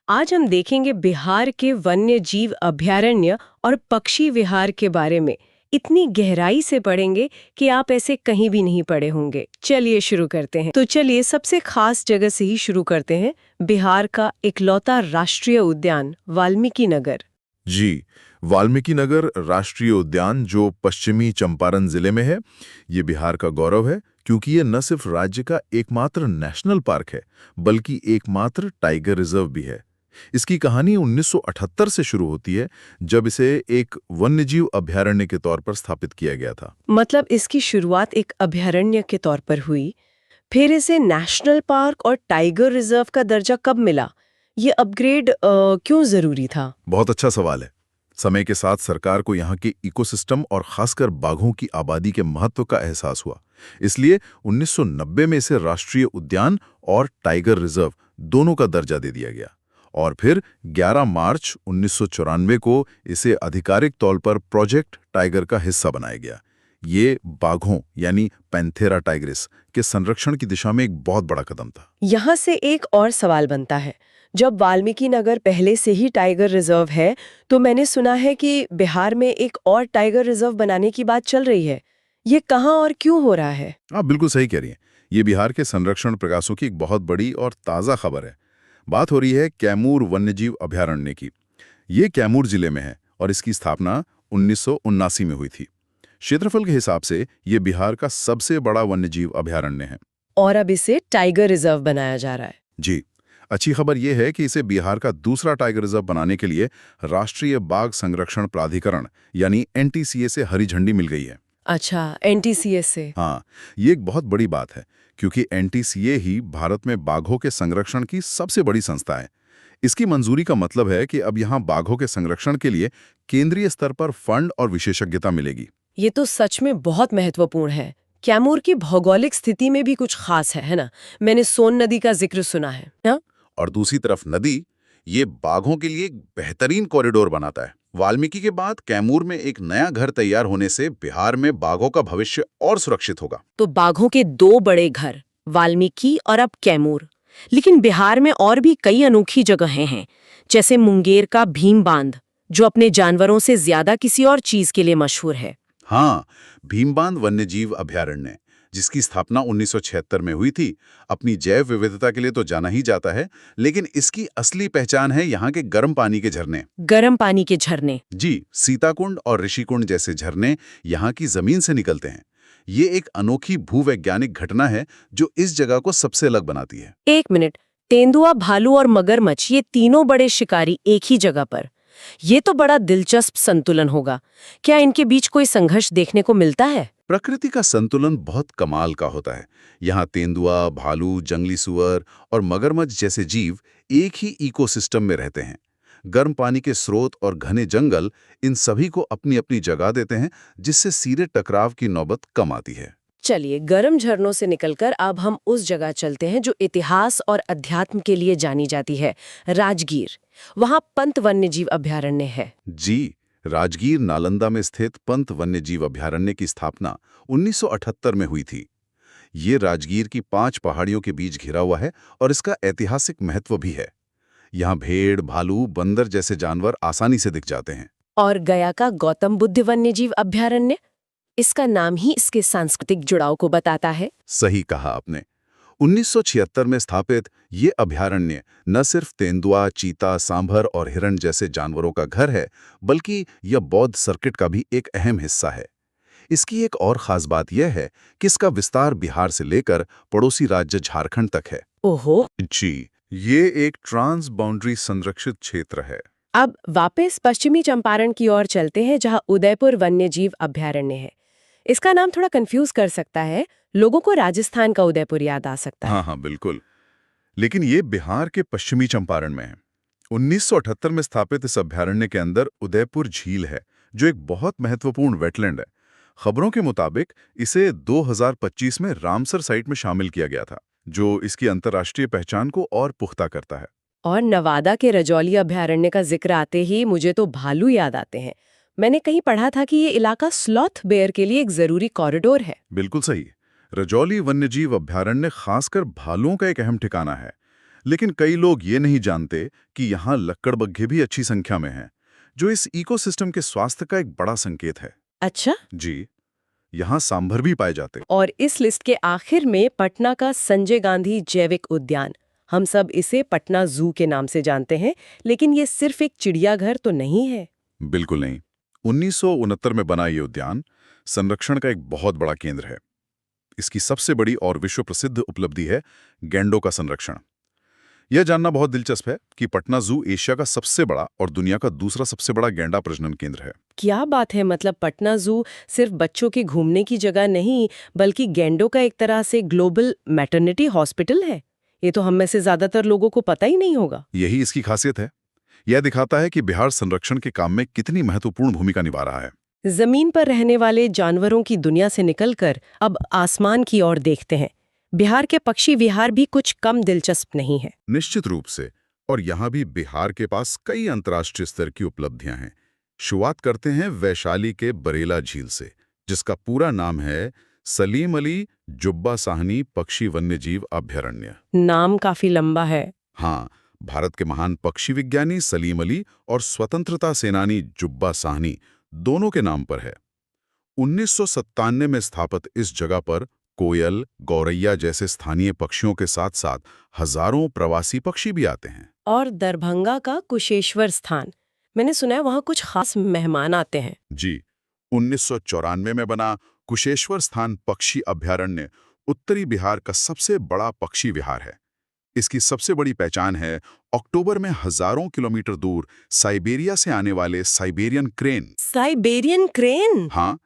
आज हम देखेंगे बिहार के वन्य जीव अभयारण्य और पक्षी विहार के बारे में। इतनी गहराई से पढ़ेंगे कि आप ऐसे कहीं भी नहीं पढ़े होंगे। चलिए शुरू करते हैं। तो चलिए सबसे खास जगह से ही शुरू करते हैं, बिहार का इकलौता राष्ट्रीय उद्यान वाल्मीकि नगर। जी, वाल्मीकि नगर राष्ट्रीय उद्यान जो पश्चिमी चंपारण जिले में है, ये बिहार का गौरव है क्योंकि ये न सिर्फ राज्य का एकमात्र नेशनल पार्क है, बल्कि एकमात्र टाइगर रिजर्व भी है। इसकी कहानी 1978 से शुरू होती है, जब इसे एक वन्यजीव अभयारण्य के तौर पर स्थापित किया गया था। मतलब इसकी शुरुआत एक अभयारण्य के तौर पर हुई, फिर इसे नेशनल पार्क और टाइगर रिजर्व का दर्जा कब मिला? ये अपग्रेड क्यों जरूरी था? बहुत अच्छा सवाल है। समय के साथ सरकार को यहाँ के इकोसिस्टम और खासकर बाघों की आबादी के महत्व का एहसास हुआ। इसलिए 1990 में इसे राष्ट्रीय उद्यान और टाइगर रिजर्व दोनों का दर्जा दे दिया गया और फिर 11 मार्च 1994 को इसे आधिकारिक तौर पर प्रोजेक्ट टाइगर का हिस्सा बनाया गया। ये बाघों यानी पैंथेरा टाइग्रिस के संरक्षण की दिशा में एक बहुत बड़ा कदम था। यहाँ से एक और सवाल बनता है, जब वाल्मीकि नगर पहले से ही टाइगर रिजर्व है, तो मैंने सुना है कि बिहार में एक और टाइगर रिजर्व बनाने की बात चल रही है। ये कहाँ और क्यों हो रहा है? आप बिल्कुल सही कह रही हैं। ये बिहार के संरक्षण प्रयासों की एक बहुत बड़ी और ताज़ा खबर है। बात हो रही है कैमूर वन्यजीव अभयारण्य की। ये कैमूर जिले में है और इसकी स्थापना 1979 में हुई थी। क्षेत्रफल के हिसाब से ये बिहार का सबसे बड़ा वन्यजीव अभयारण्य है। और अब इसे टाइगर रिजर्व बनाया जा रहा है। जी, अच्छी खबर यह है कि इसे बिहार का दूसरा टाइगर रिजर्व बनाने के लिए राष्ट्रीय बाघ संरक्षण प्राधिकरण यानी एनटीसीए से हरी झंडी मिल गई है। अच्छा, एनटीसीएस से। हाँ, ये एक बहुत बड़ी बात है क्योंकि एनटीसीए ही भारत में बाघों के संरक्षण की सबसे बड़ी संस्था है। इसकी मंजूरी का मतलब है कि अब यहाँ बाघों के संरक्षण के लिए केंद्रीय स्तर पर फंड और विशेषज्ञता मिलेगी। ये तो सच में बहुत महत्वपूर्ण है। कैमूर की भौगोलिक स्थिति में भी कुछ खास है ना? मैंने सोन नदी का जिक्र सुना है ना? और दूसरी तरफ नदी, ये बाघों के लिए एक बेहतरीन कॉरिडोर बनाता है। वाल्मीकि के बाद कैमूर में एक नया घर तैयार होने से बिहार में बाघों का भविष्य और सुरक्षित होगा। तो बाघों के दो बड़े घर, वाल्मीकि और अब कैमूर। लेकिन बिहार में और भी कई अनोखी जगहें हैं, जैसे मुंगेर का भीम बांध, जो अपने जानवरों से ज्यादा किसी और चीज के लिए मशहूर है। हाँ, भीमबांध वन्यजीव अभयारण्य, जिसकी स्थापना 1976 में हुई थी, अपनी जैव विविधता के लिए तो जाना ही जाता है, लेकिन इसकी असली पहचान है यहाँ के गर्म पानी के झरने। गर्म पानी के झरने? जी, सीताकुंड और ऋषिकुंड जैसे झरने यहाँ की जमीन से निकलते हैं। ये एक अनोखी भूवैज्ञानिक घटना है जो इस जगह को सबसे अलग बनाती है। एक मिनट, तेंदुआ, भालू और मगरमच्छ, ये तीनों बड़े शिकारी एक ही जगह पर। ये तो बड़ा दिलचस्प संतुलन होगा। क्या इनके बीच कोई संघर्ष देखने को मिलता है? प्रकृति का संतुलन बहुत कमाल का होता है। यहाँ तेंदुआ, भालू, जंगली सुअर और मगरमच्छ जैसे जीव एक ही इकोसिस्टम में रहते हैं। गर्म पानी के स्रोत और घने जंगल इन सभी को अपनी अपनी जगह देते हैं, जिससे सीधे टकराव की नौबत कम आती है। चलिए, गर्म झरनों से निकलकर अब हम उस जगह चलते हैं जो इतिहास और अध्यात्म के लिए जानी जाती है, राजगीर। वहाँ पंत वन्यजीव अभयारण्य है। जी, राजगीर नालंदा में स्थित पंत वन्यजीव अभयारण्य की स्थापना 1978 में हुई थी। ये राजगीर की 5 पहाड़ियों के बीच घिरा हुआ है और इसका ऐतिहासिक महत्व भी है। यहाँ भेड़, भालू, बंदर जैसे जानवर आसानी से दिख जाते हैं। और गया का गौतम बुद्ध वन्यजीव अभयारण्य, इसका नाम ही इसके सांस्कृतिक जुड़ाव को बताता है। सही कहा आपने। 1976 में स्थापित ये अभयारण्य न सिर्फ तेंदुआ, चीता, सांभर और हिरण जैसे जानवरों का घर है, बल्कि यह बौद्ध सर्किट का भी एक अहम हिस्सा है। इसकी एक और खास बात यह है कि इसका विस्तार बिहार से लेकर पड़ोसी राज्य झारखंड तक है। ओहो! जी, ये एक ट्रांस बाउंड्री संरक्षित क्षेत्र है। अब वापस पश्चिमी चंपारण की ओर चलते हैं, जहां उदयपुर वन्यजीव अभयारण्य है। इसका नाम थोड़ा कंफ्यूज कर सकता है, लोगों को राजस्थान का उदयपुर याद आ सकता है। हाँ, बिल्कुल। लेकिन ये बिहार के पश्चिमी चंपारण में है। 1978 में स्थापित इस अभयारण्य के अंदर उदयपुर झील है, जो एक बहुत महत्वपूर्ण वेटलैंड है। खबरों के मुताबिक इसे 2025 में रामसर साइट में शामिल किया गया था, जो इसकी अंतर्राष्ट्रीय पहचान को और पुख्ता करता है। और नवादा के रजौली अभयारण्य का जिक्र आते ही मुझे तो भालू याद आते हैं। मैंने कहीं पढ़ा था कि ये इलाका स्लॉथ बेयर के लिए एक जरूरी कॉरिडोर है। बिल्कुल सही। रजौली वन्यजीव अभयारण्य खासकर भालुओं का एक अहम ठिकाना है। लेकिन कई लोग ये नहीं जानते कि यहाँ लक्कड़बग्घे भी अच्छी संख्या में हैं, जो इस इकोसिस्टम के स्वास्थ्य का एक बड़ा संकेत है। अच्छा। जी, यहाँ सांभर भी पाए जाते। और इस लिस्ट के आखिर में पटना का संजय गांधी जैविक उद्यान, हम सब इसे पटना जू के नाम से जानते हैं, लेकिन ये सिर्फ एक चिड़ियाघर तो नहीं है। बिल्कुल नहीं। 1969 में बना ये उद्यान संरक्षण का एक बहुत बड़ा केंद्र है। इसकी सबसे बड़ी और विश्व प्रसिद्ध उपलब्धि है गैंडों का संरक्षण। यह जानना बहुत दिलचस्प है कि पटना जू एशिया का सबसे बड़ा और दुनिया का दूसरा सबसे बड़ा गैंडा प्रजनन केंद्र है। क्या बात है, मतलब पटना जू सिर्फ बच्चों के घूमने की जगह नहीं, बल्कि गैंडों का एक तरह से ग्लोबल मैटरनिटी हॉस्पिटल है। ये तो हम में से ज्यादातर लोगों को पता ही नहीं होगा। यही इसकी खासियत है। यह दिखाता है कि बिहार संरक्षण के काम में कितनी महत्वपूर्ण भूमिका निभा रहा है। जमीन पर रहने वाले जानवरों की दुनिया से निकलकर अब आसमान की ओर देखते हैं। बिहार के पक्षी विहार भी कुछ कम दिलचस्प नहीं है। निश्चित रूप से। और यहाँ भी बिहार के पास कई अंतर्राष्ट्रीय स्तर की उपलब्धियां हैं। शुरुआत करते हैं वैशाली के बरेला झील से, जिसका पूरा नाम है सलीम अली जुब्बा साहनी पक्षी वन्यजीव अभयारण्य। नाम काफी लंबा है। हाँ, भारत के महान पक्षी विज्ञानी सलीम अली और स्वतंत्रता सेनानी जुब्बा साहनी दोनों के नाम पर है। 1997 में स्थापित इस जगह पर कोयल, गौरैया जैसे स्थानीय पक्षियों के साथ साथ हजारों प्रवासी पक्षी भी आते हैं। और दरभंगा का कुशेश्वर स्थान, मैंने सुना है वहाँ कुछ खास मेहमान आते हैं। जी, 1994 में बना कुशेश्वर स्थान पक्षी अभयारण्य उत्तरी बिहार का सबसे बड़ा पक्षी विहार है। इसकी सबसे बड़ी पहचान है अक्टूबर में हजारों किलोमीटर दूर साइबेरिया से आने वाले साइबेरियन क्रेन। Siberian crane? हाँ,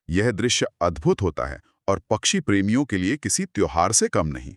यह दृश्य अद्भुत होता है और पक्षी प्रेमियों के लिए किसी त्योहार से कम नहीं।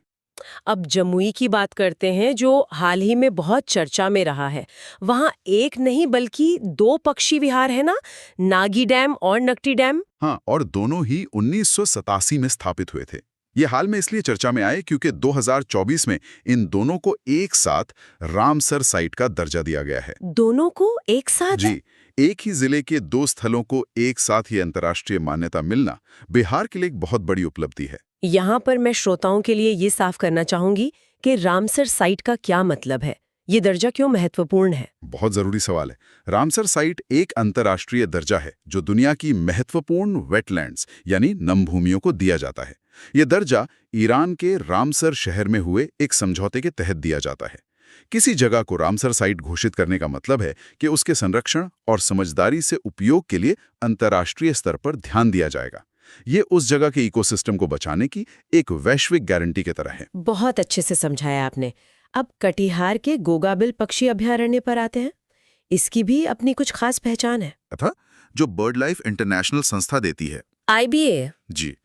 अब जमुई की बात करते हैं, जो हाल ही में बहुत चर्चा में रहा है। वहाँ एक नहीं बल्कि 2 पक्षी विहार है ना, नागी डैम और नकटी डैम। हाँ, और दोनों ही 1987 में स्थापित हुए थे। ये हाल में इसलिए चर्चा में आए क्योंकि 2024 में इन दोनों को एक साथ रामसर साइट का दर्जा दिया गया है। दोनों को एक साथ? जी, एक ही जिले के 2 स्थलों को एक साथ ही अंतर्राष्ट्रीय मान्यता मिलना बिहार के लिए एक बहुत बड़ी उपलब्धि है। यहाँ पर मैं श्रोताओं के लिए ये साफ करना चाहूंगी कि रामसर साइट का क्या मतलब है, ये दर्जा क्यों महत्वपूर्ण है? बहुत जरूरी सवाल है। रामसर साइट एक अंतर्राष्ट्रीय दर्जा है जो दुनिया की महत्वपूर्ण वेटलैंड्स यानी नम भूमियों को दिया जाता है। ये दर्जा ईरान के रामसर शहर में हुए एक समझौते के तहत दिया जाता है। किसी जगह को रामसर साइट घोषित करने का मतलब है कि उसके संरक्षण और समझदारी से उपयोग के लिए अंतर्राष्ट्रीय स्तर पर ध्यान दिया जाएगा। ये उस जगह के इकोसिस्टम को बचाने की एक वैश्विक गारंटी की तरह है। बहुत अच्छे से समझाया आपने। अब कटिहार के गोगाबिल पक्षी अभयारण्य पर आते हैं। इसकी भी अपनी कुछ खास पहचान है। अथा जो बर्ड लाइफ इंटरनेशनल संस्था देती है, IBA। जी।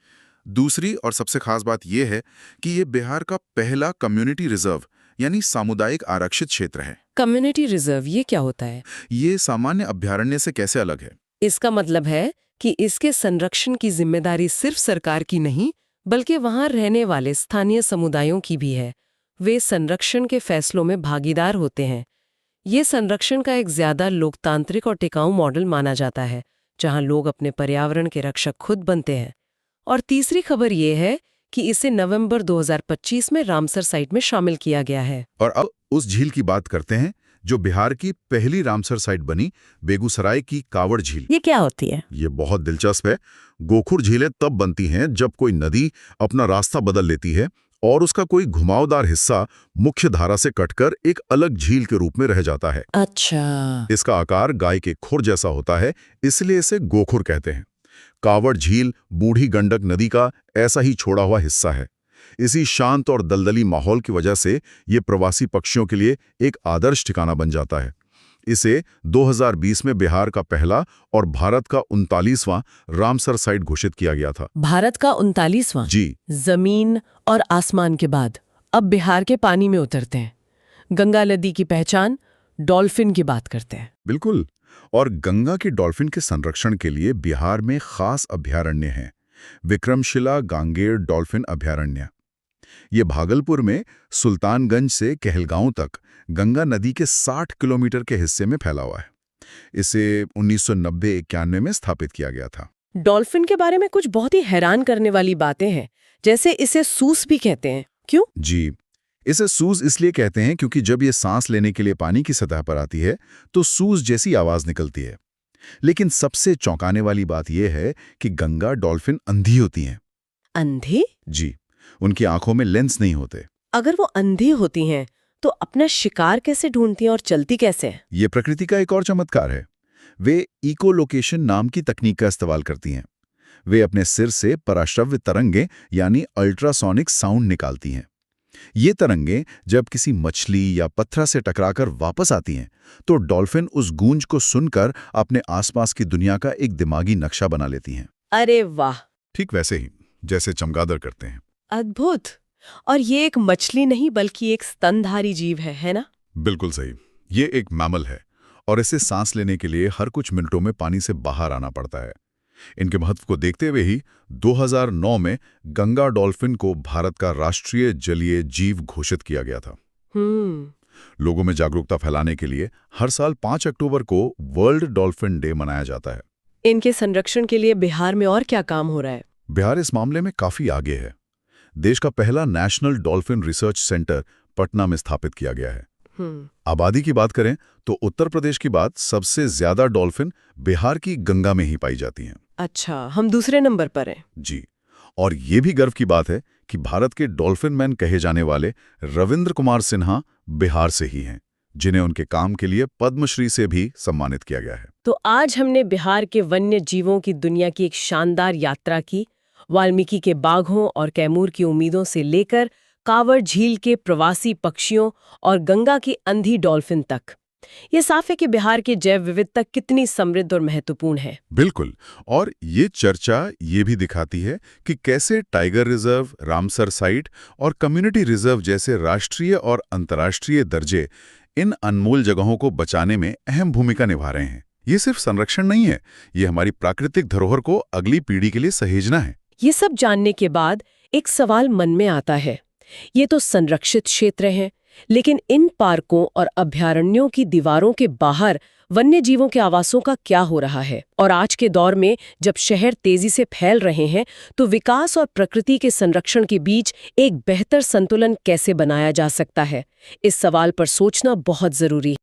दूसरी और सबसे खास बात यह है कि ये बिहार का पहला कम्युनिटी रिजर्व यानी सामुदायिक आरक्षित क्षेत्र है। कम्युनिटी रिजर्व ये क्या होता है? ये सामान्य अभयारण्य से कैसे अलग है? इसका मतलब है कि इसके संरक्षण की जिम्मेदारी सिर्फ सरकार की नहीं, बल्कि वहां रहने वाले स्थानीय समुदायों की भी है। वे संरक्षण के फैसलों में भागीदार होते हैं। ये संरक्षण का एक ज्यादा लोकतांत्रिक और टिकाऊ मॉडल माना जाता है, जहां लोग अपने पर्यावरण के रक्षक खुद बनते हैं। और तीसरी खबर ये है कि इसे नवंबर 2025 में रामसर साइट में शामिल किया गया है। और अब उस झील की बात करते हैं जो बिहार की पहली रामसर साइट बनी, बेगूसराय की कावड़ झील। ये क्या होती है? ये बहुत दिलचस्प है। गोखुर झीलें तब बनती हैं जब कोई नदी अपना रास्ता बदल लेती है और उसका कोई घुमावदार हिस्सा मुख्य धारा से कटकर एक अलग झील के रूप में रह जाता है। अच्छा। इसका आकार गाय के खुर जैसा होता है, इसलिए इसे गोखुर कहते हैं। कावड़ झील बूढ़ी गंडक नदी का ऐसा ही छोड़ा हुआ हिस्सा है। इसी शांत और दलदली माहौल की वजह से ये प्रवासी पक्षियों के लिए एक आदर्श ठिकाना बन जाता है। इसे 2020 में बिहार का पहला और भारत का 39वां रामसर साइट घोषित किया गया था। भारत का 39वां? जी। जमीन और आसमान के बाद अब बिहार के पानी में उतरते हैं। गंगा नदी की पहचान, डॉल्फिन की बात करते हैं। बिल्कुल। और गंगा की डॉल्फिन के संरक्षण के लिए बिहार में खास अभयारण्य हैं। विक्रमशिला गांगेर डॉल्फिन अभयारण्य। ये भागलपुर में सुल्तानगंज से कहलगांव तक गंगा नदी के 60 किलोमीटर के हिस्से में फैला हुआ है। इसे 1990-91 में स्थापित किया गया था। डॉल्फिन के बारे में कुछ बहुत ही हैरान करने वाली बातें हैं, जैसे इसे सूस भी कहते हैं। क्यों? जी, इसे सूज इसलिए कहते हैं क्योंकि जब ये सांस लेने के लिए पानी की सतह पर आती है तो सूज जैसी आवाज निकलती है। लेकिन सबसे चौंकाने वाली बात यह है कि गंगा डॉल्फिन अंधी होती हैं। अंधे? जी, उनकी आंखों में लेंस नहीं होते। अगर वो अंधी होती हैं तो अपना शिकार कैसे ढूंढती हैं और चलती कैसे हैं? ये प्रकृति का एक और चमत्कार है। वे इकोलोकेशन नाम की तकनीक का इस्तेमाल करती हैं। वे अपने सिर से पराश्रव्य तरंगें यानी अल्ट्रासोनिक साउंड निकालती हैं। ये तरंगें जब किसी मछली या पत्थर से टकराकर वापस आती हैं तो डॉल्फिन उस गूंज को सुनकर अपने आसपास की दुनिया का एक दिमागी नक्शा बना लेती हैं। अरे वाह, ठीक वैसे ही जैसे चमगादड़ करते हैं। अद्भुत। और ये एक मछली नहीं बल्कि एक स्तनधारी जीव है ना? बिल्कुल सही। ये एक मैमल है और इसे सांस लेने के लिए हर कुछ मिनटों में पानी से बाहर आना पड़ता है। इनके महत्व को देखते हुए ही 2009 में गंगा डॉल्फिन को भारत का राष्ट्रीय जलीय जीव घोषित किया गया था। लोगों में जागरूकता फैलाने के लिए हर साल 5 अक्टूबर को वर्ल्ड डॉल्फिन डे मनाया जाता है। इनके संरक्षण के लिए बिहार में और क्या काम हो रहा है? बिहार इस मामले में काफी आगे है। देश का पहला national dolphin research centre Patna में स्थापित किया गया है। आबादी की बात करें तो उत्तर प्रदेश की बात सबसे ज्यादा डॉल्फिन बिहार की गंगा में ही पाई जाती हैं। अच्छा, हम दूसरे नंबर पर हैं। जी, और ये भी गर्व की बात है कि भारत के डॉल्फिन मैन कहे जाने वाले रविंद्र कुमार सिन्हा बिहार से ही हैं, जिन्हें उनके काम के लिए पद्मश्री से भी सम्मानित किया गया है। तो आज हमने बिहार के वन्य जीवों की दुनिया की एक शानदार यात्रा की, वाल्मीकि के बाघों और कैमूर की उम्मीदों से लेकर कांवड़ झील के प्रवासी पक्षियों और गंगा की अंधी डॉल्फिन तक। ये साफ है कि बिहार की जैव विविधता कितनी समृद्ध और महत्वपूर्ण है। बिल्कुल, और ये चर्चा ये भी दिखाती है कि कैसे टाइगर रिजर्व, रामसर साइट और कम्युनिटी रिजर्व जैसे राष्ट्रीय और अंतर्राष्ट्रीय दर्जे इन अनमोल जगहों को बचाने में अहम भूमिका निभा रहे हैं। ये सिर्फ संरक्षण नहीं है, ये हमारी प्राकृतिक धरोहर को अगली पीढ़ी के लिए सहेजना है। ये सब जानने के बाद एक सवाल मन में आता है, ये तो संरक्षित क्षेत्र हैं, लेकिन इन पार्कों और अभयारण्यों की दीवारों के बाहर वन्य जीवों के आवासों का क्या हो रहा है? और आज के दौर में जब शहर तेजी से फैल रहे हैं तो विकास और प्रकृति के संरक्षण के बीच एक बेहतर संतुलन कैसे बनाया जा सकता है? इस सवाल पर सोचना बहुत जरूरी है।